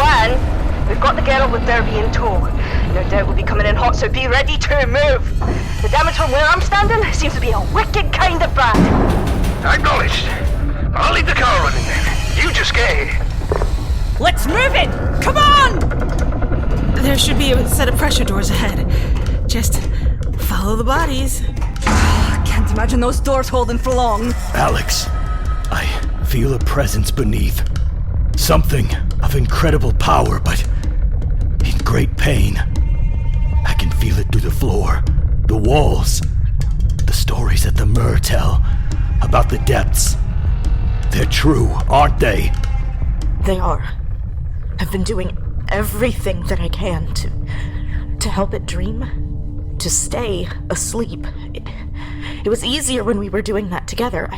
plan. We've got the girl with Derby in tow. No doubt we'll be coming in hot, so be ready to move. The damage from where I'm standing seems to be a wicked kind of bad. Acknowledged. I'll leave the car running then. You just get here. Let's move it! Come on! There should be a set of pressure doors ahead. Just follow the bodies. Can't imagine those doors holding for long. Alex, I feel a presence beneath. Something of incredible power, but in great pain. I can feel it through the floor, the walls, the stories that the Myr tell about the depths. They're true, aren't they? They are. I've been doing everything that I can to help it dream, to stay asleep. It was easier when we were doing that together.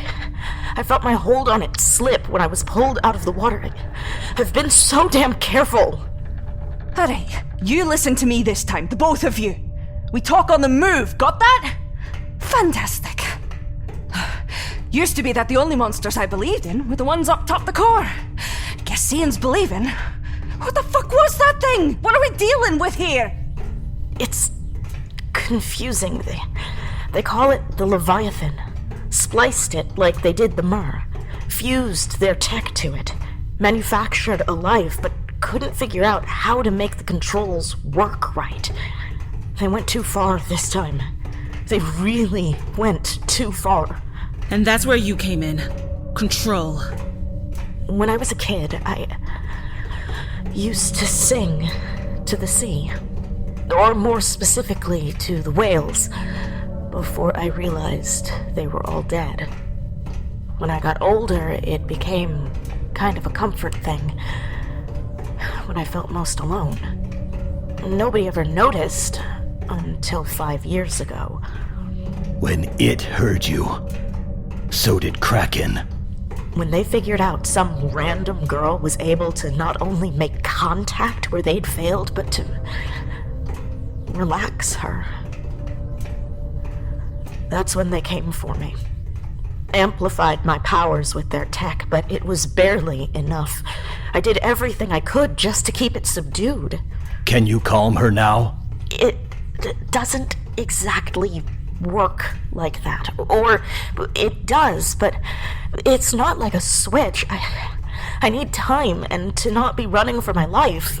I felt my hold on it slip when I was pulled out of the water. I've been so damn careful. Alright, you listen to me this time, the both of you. We talk on the move, got that? Fantastic. Used to be that the only monsters I believed in were the ones up top the core. Guess seeing's believing. What the fuck was that thing? What are we dealing with here? It's confusing. They call it the Leviathan. Spliced it like they did the Myr. Fused their tech to it. Manufactured a life, but couldn't figure out how to make the controls work right. They went too far this time. They really went too far. And that's where you came in. Control. When I was a kid, I used to sing to the sea. Or more specifically, to the whales. Before I realized they were all dead. When I got older, it became kind of a comfort thing. When I felt most alone. Nobody ever noticed until 5 years ago. When it heard you, so did Kraken. When they figured out some random girl was able to not only make contact where they'd failed, but to relax her. That's when they came for me. Amplified my powers with their tech, but it was barely enough. I did everything I could just to keep it subdued. Can you calm her now? It doesn't exactly work like that. Or it does, but it's not like a switch. I need time and to not be running for my life.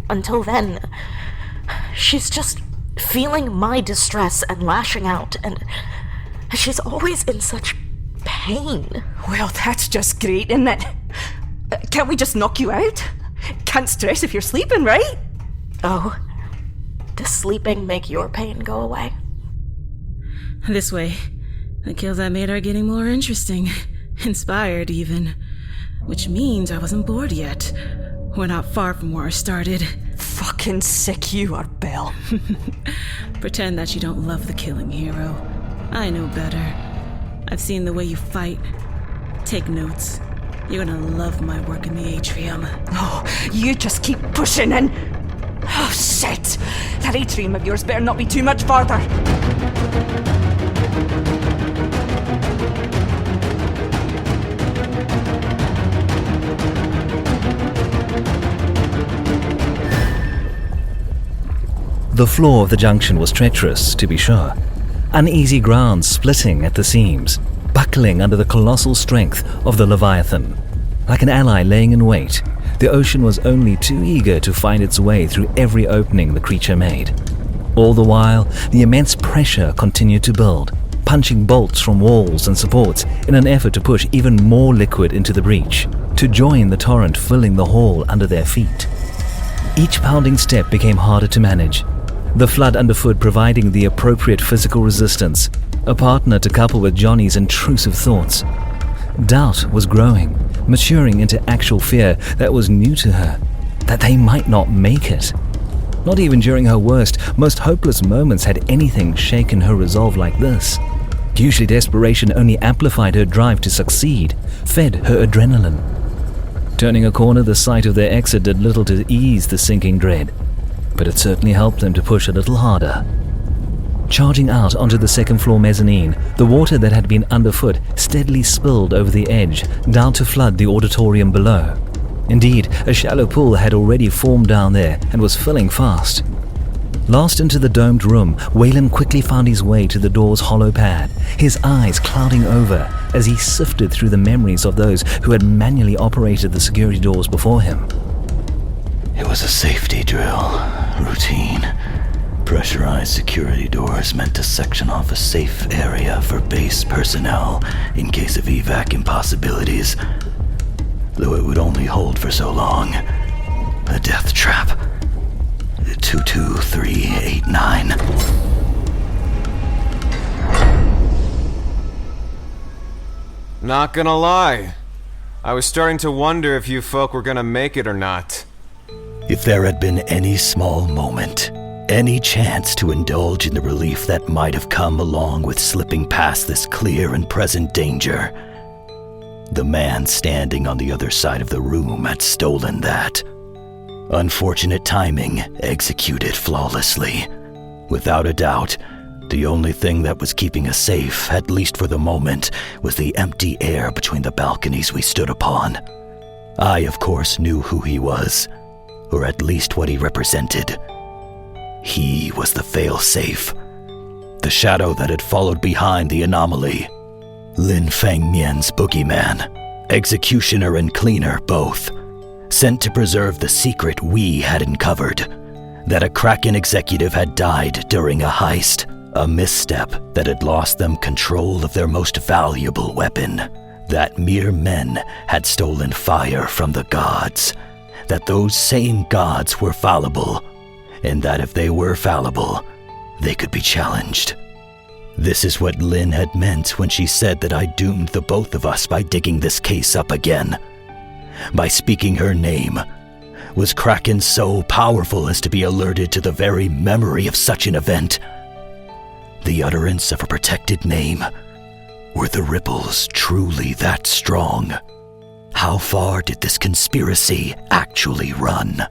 Until then, she's just feeling my distress and lashing out, and she's always in such pain. Well, that's just great, isn't it? Can't we just knock you out? Can't stress if you're sleeping, right? Oh, does sleeping make your pain go away? This way. The kills I made are getting more interesting. Inspired, even. Which means I wasn't bored yet. We're not far from where I started. Fucking sick you are, Belle. Pretend that you don't love the killing, hero. I know better. I've seen the way you fight. Take notes. You're gonna love my work in the atrium. Oh, you just keep pushing and... Oh, shit! That atrium of yours better not be too much farther. The floor of the junction was treacherous, to be sure. Uneasy ground splitting at the seams, buckling under the colossal strength of the Leviathan. Like an ally laying in wait, the ocean was only too eager to find its way through every opening the creature made. All the while, the immense pressure continued to build, punching bolts from walls and supports in an effort to push even more liquid into the breach, to join the torrent filling the hall under their feet. Each pounding step became harder to manage, the flood underfoot providing the appropriate physical resistance, a partner to couple with Jonny's intrusive thoughts. Doubt was growing, maturing into actual fear that was new to her, that they might not make it. Not even during her worst, most hopeless moments had anything shaken her resolve like this. Usually desperation only amplified her drive to succeed, fed her adrenaline. Turning a corner, the sight of their exit did little to ease the sinking dread, but it certainly helped them to push a little harder. Charging out onto the second-floor mezzanine, the water that had been underfoot steadily spilled over the edge, down to flood the auditorium below. Indeed, a shallow pool had already formed down there and was filling fast. Lost into the domed room, Waylon quickly found his way to the door's hollow pad, his eyes clouding over as he sifted through the memories of those who had manually operated the security doors before him. It was a safety drill. Routine. Pressurized security doors meant to section off a safe area for base personnel in case of evac impossibilities. Though it would only hold for so long. A death trap. 22389. Not gonna lie. I was starting to wonder if you folk were gonna make it or not. If there had been any small moment, any chance to indulge in the relief that might have come along with slipping past this clear and present danger, the man standing on the other side of the room had stolen that. Unfortunate timing, executed flawlessly. Without a doubt, the only thing that was keeping us safe, at least for the moment, was the empty air between the balconies we stood upon. I, of course, knew who he was, or at least what he represented. He was the failsafe, the shadow that had followed behind the anomaly. Lin Feng Mian's boogeyman, executioner and cleaner both, sent to preserve the secret we had uncovered, that a Kraken executive had died during a heist, a misstep that had lost them control of their most valuable weapon, that mere men had stolen fire from the gods, that those same gods were fallible, and that if they were fallible, they could be challenged. This is what Lin had meant when she said that I doomed the both of us by digging this case up again. By speaking her name, was Kraken so powerful as to be alerted to the very memory of such an event? The utterance of a protected name? Were the ripples truly that strong? How far did this conspiracy actually run?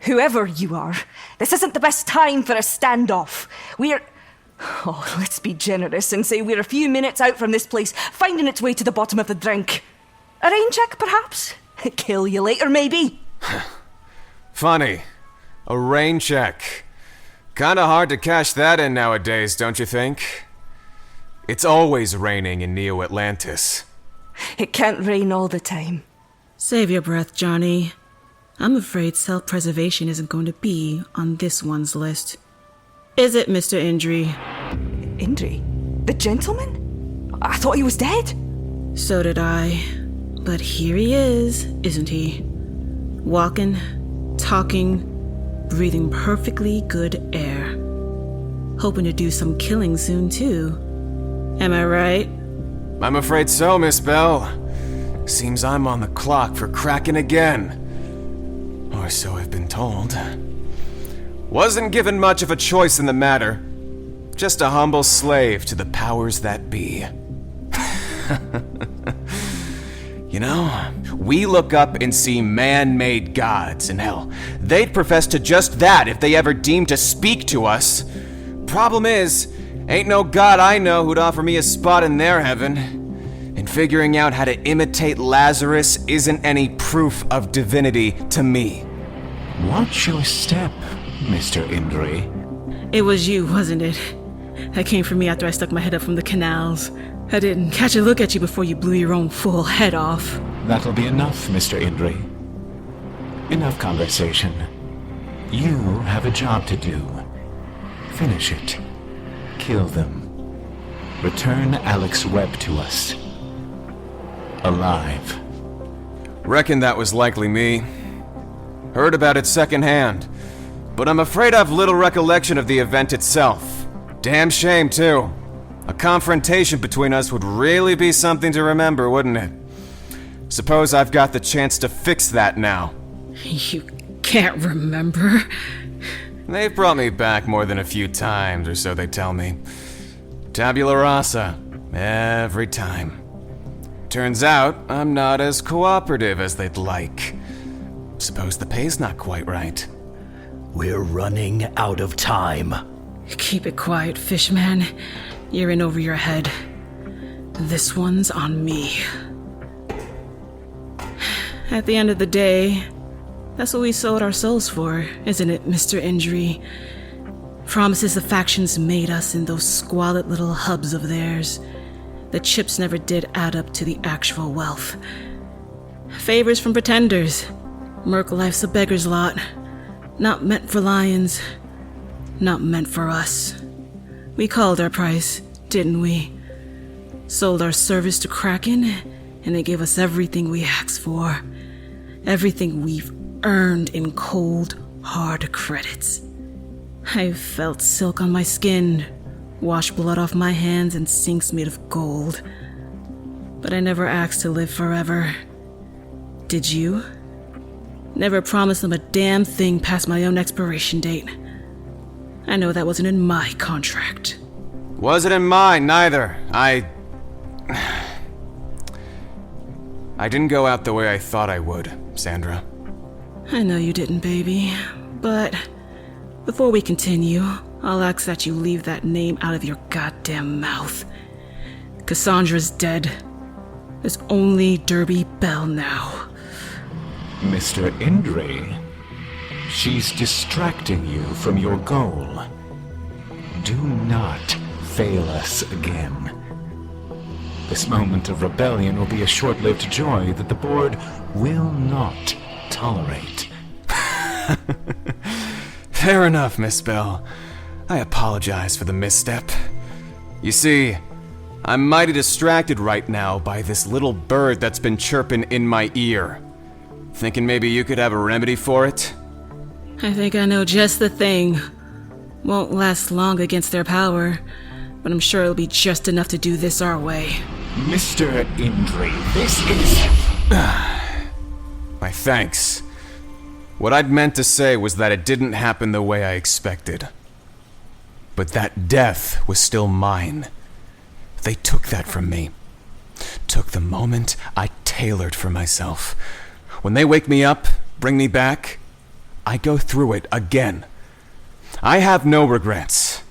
Whoever you are, this isn't the best time for a standoff. Let's be generous and say we're a few minutes out from this place, finding its way to the bottom of the drink. A rain check, perhaps? Kill you later, maybe? Funny. A rain check. Kinda hard to cash that in nowadays, don't you think? It's always raining in Neo Atlantis. It can't rain all the time. Save your breath, Jonny. I'm afraid self-preservation isn't going to be on this one's list. Is it, Mr. Indri? Indri? The gentleman? I thought he was dead. So did I. But here he is, isn't he? Walking, talking, breathing perfectly good air. Hoping to do some killing soon, too. Am I right? I'm afraid so, Miss Bell. Seems I'm on the clock for Kraken again. Or so I've been told. Wasn't given much of a choice in the matter. Just a humble slave to the powers that be. You know, we look up and see man-made gods, and hell, they'd profess to just that if they ever deemed to speak to us. Problem is, ain't no god I know who'd offer me a spot in their heaven. And figuring out how to imitate Lazarus isn't any proof of divinity to me. Watch your step, Mr. Indri. It was you, wasn't it? That came from me after I stuck my head up from the canals. I didn't catch a look at you before you blew your own full head off. That'll be enough, Mr. Indri. Enough conversation. You have a job to do. Finish it. Kill them. Return Alex Webb to us. Alive. Reckon that was likely me. Heard about it secondhand. But I'm afraid I've little recollection of the event itself. Damn shame, too. A confrontation between us would really be something to remember, wouldn't it? Suppose I've got the chance to fix that now. You can't remember? They've brought me back more than a few times, or so they tell me. Tabula rasa. Every time. Turns out, I'm not as cooperative as they'd like. Suppose the pay's not quite right. We're running out of time. Keep it quiet, fishman. You're in over your head. This one's on me. At the end of the day, that's what we sold our souls for, isn't it, Mr. Indri? Promises the factions made us in those squalid little hubs of theirs. The chips never did add up to the actual wealth. Favors from pretenders. Merc life's a beggar's lot. Not meant for lions. Not meant for us. We called our price, didn't we? Sold our service to Kraken, and they gave us everything we asked for. Everything we've earned in cold, hard credits. I felt silk on my skin, washed blood off my hands and sinks made of gold. But I never asked to live forever. Did you? Never promised them a damn thing past my own expiration date. I know that wasn't in my contract. Wasn't in mine, neither. I didn't go out the way I thought I would, Sandra. I know you didn't, baby. But before we continue, I'll ask that you leave that name out of your goddamn mouth. Cassandra's dead. There's only Derby Bell now. Mr. Indri, she's distracting you from your goal. Do not fail us again. This moment of rebellion will be a short-lived joy that the board will not tolerate. Fair enough, Miss Bell. I apologize for the misstep. You see, I'm mighty distracted right now by this little bird that's been chirping in my ear. Thinking maybe you could have a remedy for it? I think I know just the thing. Won't last long against their power, but I'm sure it'll be just enough to do this our way. Mr. Indri, this is... My thanks. What I'd meant to say was that it didn't happen the way I expected. But that death was still mine. They took that from me. Took the moment I tailored for myself. When they wake me up, bring me back, I go through it again. I have no regrets.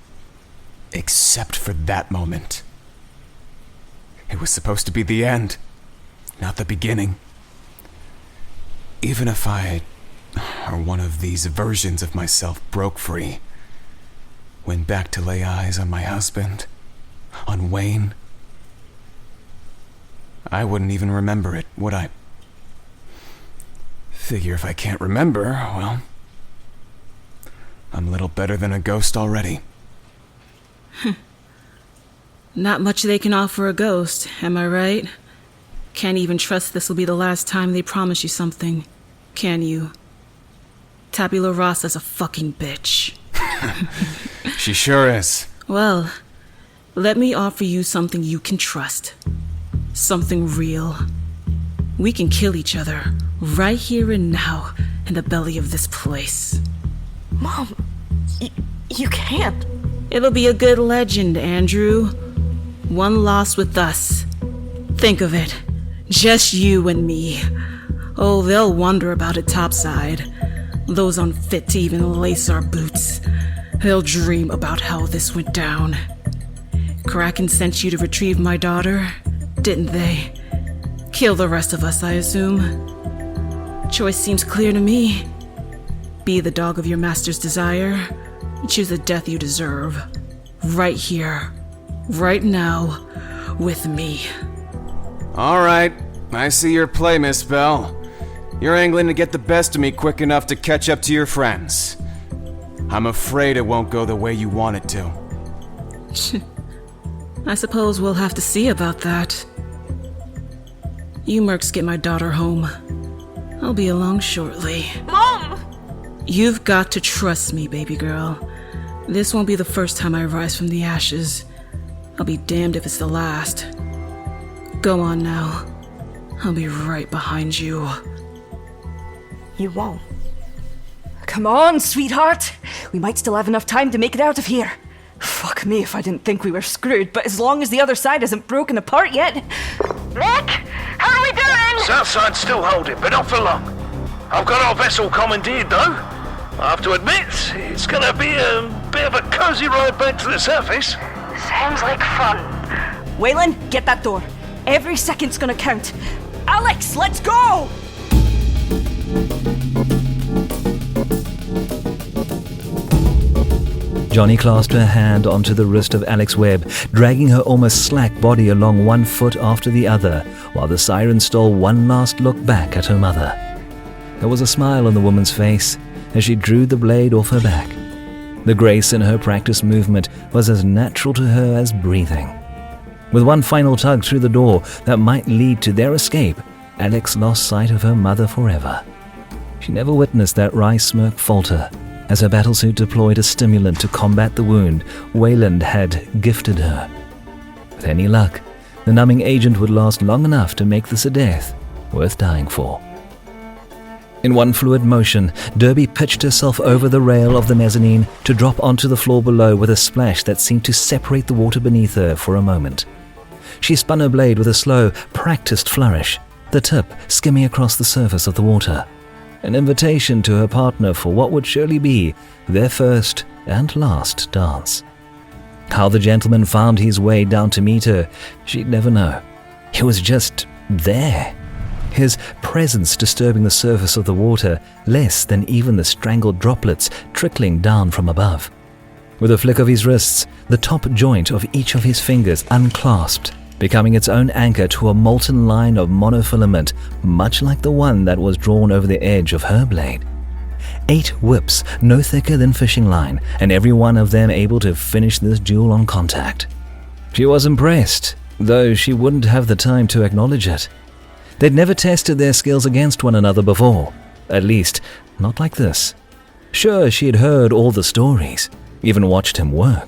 Except for that moment. It was supposed to be the end, not the beginning. Even if I, or one of these versions of myself, broke free, went back to lay eyes on my husband, on Wayne, I wouldn't even remember it, would I? Figure if I can't remember, well, I'm a little better than a ghost already. Not much they can offer a ghost, am I right? Can't even trust this will be the last time they promise you something, can you? Tabula Rasa's a fucking bitch. She sure is. Well, let me offer you something you can trust. Something real. We can kill each other, right here and now, in the belly of this place. Mom, you can't. It'll be a good legend, Andrew. One lost with us. Think of it. Just you and me. Oh, they'll wonder about it topside. Those unfit to even lace our boots. They'll dream about how this went down. Kraken sent you to retrieve my daughter, didn't they? Kill the rest of us, I assume. Choice seems clear to me. Be the dog of your master's desire, and choose the death you deserve. Right here. Right now. With me. Alright, I see your play, Miss Bell. You're angling to get the best of me quick enough to catch up to your friends. I'm afraid it won't go the way you want it to. I suppose we'll have to see about that. You mercs get my daughter home. I'll be along shortly. Mom! You've got to trust me, baby girl. This won't be the first time I rise from the ashes. I'll be damned if it's the last. Go on now. I'll be right behind you. You won't. Come on, sweetheart. We might still have enough time to make it out of here. Fuck me if I didn't think we were screwed, but as long as the other side hasn't broken apart yet... Nick, how are we doing? Southside's still holding, but not for long. I've got our vessel commandeered, though. I have to admit, it's gonna be a bit of a cozy ride back to the surface. Sounds like fun. Waylon, get that door. Every second's gonna count. Alex, let's go! Jonny clasped her hand onto the wrist of Alex Webb, dragging her almost slack body along one foot after the other, while the Siren stole one last look back at her mother. There was a smile on the woman's face as she drew the blade off her back. The grace in her practiced movement was as natural to her as breathing. With one final tug through the door that might lead to their escape, Alex lost sight of her mother forever. She never witnessed that wry smirk falter as her battlesuit deployed a stimulant to combat the wound Waylon had gifted her. With any luck, the numbing agent would last long enough to make this a death worth dying for. In one fluid motion, Derby pitched herself over the rail of the mezzanine to drop onto the floor below with a splash that seemed to separate the water beneath her for a moment. She spun her blade with a slow, practiced flourish, the tip skimming across the surface of the water. An invitation to her partner for what would surely be their first and last dance. How the gentleman found his way down to meet her, she'd never know. He was just there. His presence disturbing the surface of the water less than even the strangled droplets trickling down from above. With a flick of his wrists, the top joint of each of his fingers unclasped, becoming its own anchor to a molten line of monofilament, much like the one that was drawn over the edge of her blade. 8 whips, no thicker than fishing line, and every one of them able to finish this duel on contact. She was impressed, though she wouldn't have the time to acknowledge it. They'd never tested their skills against one another before, at least not like this. Sure, she had heard all the stories, even watched him work.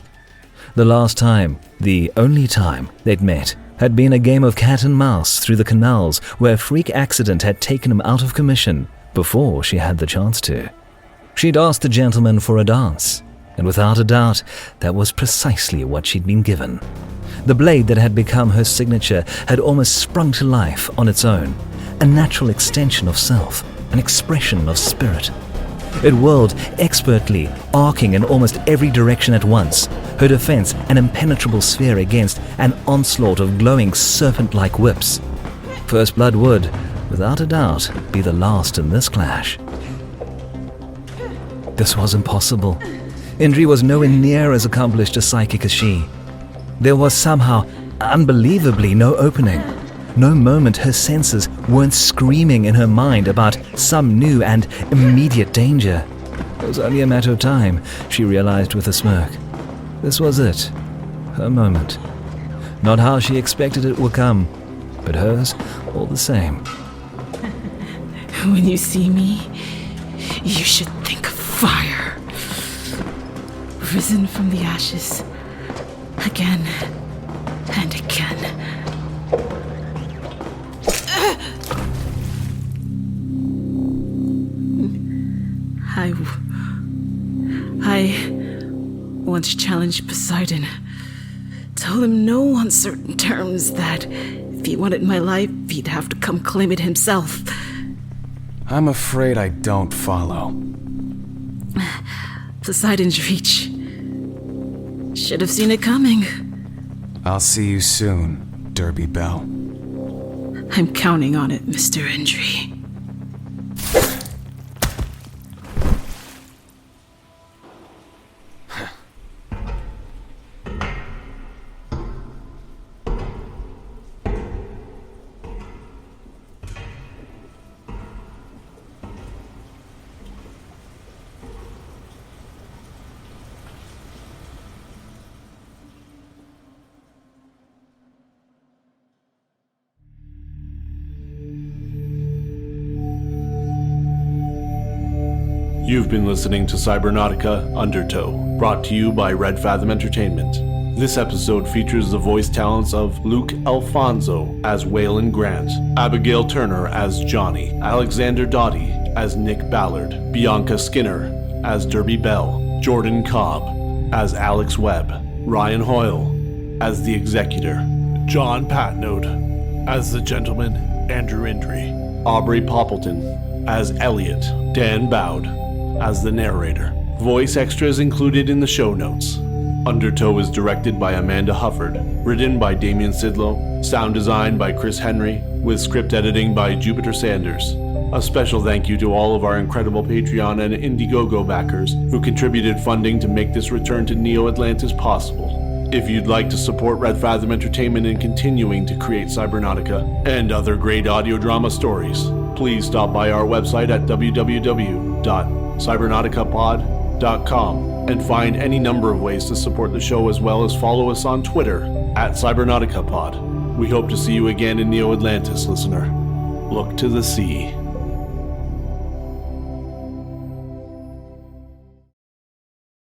The last time, the only time they'd met, had been a game of cat and mouse through the canals where a freak accident had taken him out of commission before she had the chance to. She'd asked the gentleman for a dance, and without a doubt, that was precisely what she'd been given. The blade that had become her signature had almost sprung to life on its own, a natural extension of self, an expression of spirit. It whirled expertly, arcing in almost every direction at once, her defense an impenetrable sphere against an onslaught of glowing serpent-like whips. First blood would, without a doubt, be the last in this clash. This was impossible. Indri was nowhere near as accomplished a psychic as she. There was somehow, unbelievably, no opening. No moment her senses weren't screaming in her mind about some new and immediate danger. It was only a matter of time, she realized with a smirk. This was it, her moment. Not how she expected it would come, but hers all the same. When you see me, you should think of fire. Risen from the ashes, again and again. I once challenged Poseidon. Told him no uncertain terms that if he wanted my life, he'd have to come claim it himself. I'm afraid I don't follow. Poseidon's reach. Should have seen it coming. I'll see you soon, Derby Bell. I'm counting on it, Mr. Indri. You've been listening to Cybernautica Undertow, brought to you by Red Fathom Entertainment. This episode features the voice talents of Luke Alphonso as Waylon Grant, Abigail Turner as Jonny, Alexander Doddy as Nick Ballard, Bianca Skinner as Derby Bell, Jordan Cobb as Alex Webb, Ryan Hoyle as the Executor, John Patneaude as the Gentleman, Andrew Indri, Aubrey Poppleton as Elliot, Dan Boud as the Narrator. Voice extras included in the show notes. Undertow is directed by Amanda Hufford, written by Damian Szydlo, sound design by Chris Henry, with script editing by Jupiter Sanders. A special thank you to all of our incredible Patreon and Indiegogo backers who contributed funding to make this return to Neo Atlantis possible. If you'd like to support Red Fathom Entertainment in continuing to create Cybernautica and other great audio drama stories, please stop by our website at www.cybernauticapod.com and find any number of ways to support the show, as well as follow us on Twitter at Cybernauticapod. We hope to see you again in Neo Atlantis, listener. Look to the sea.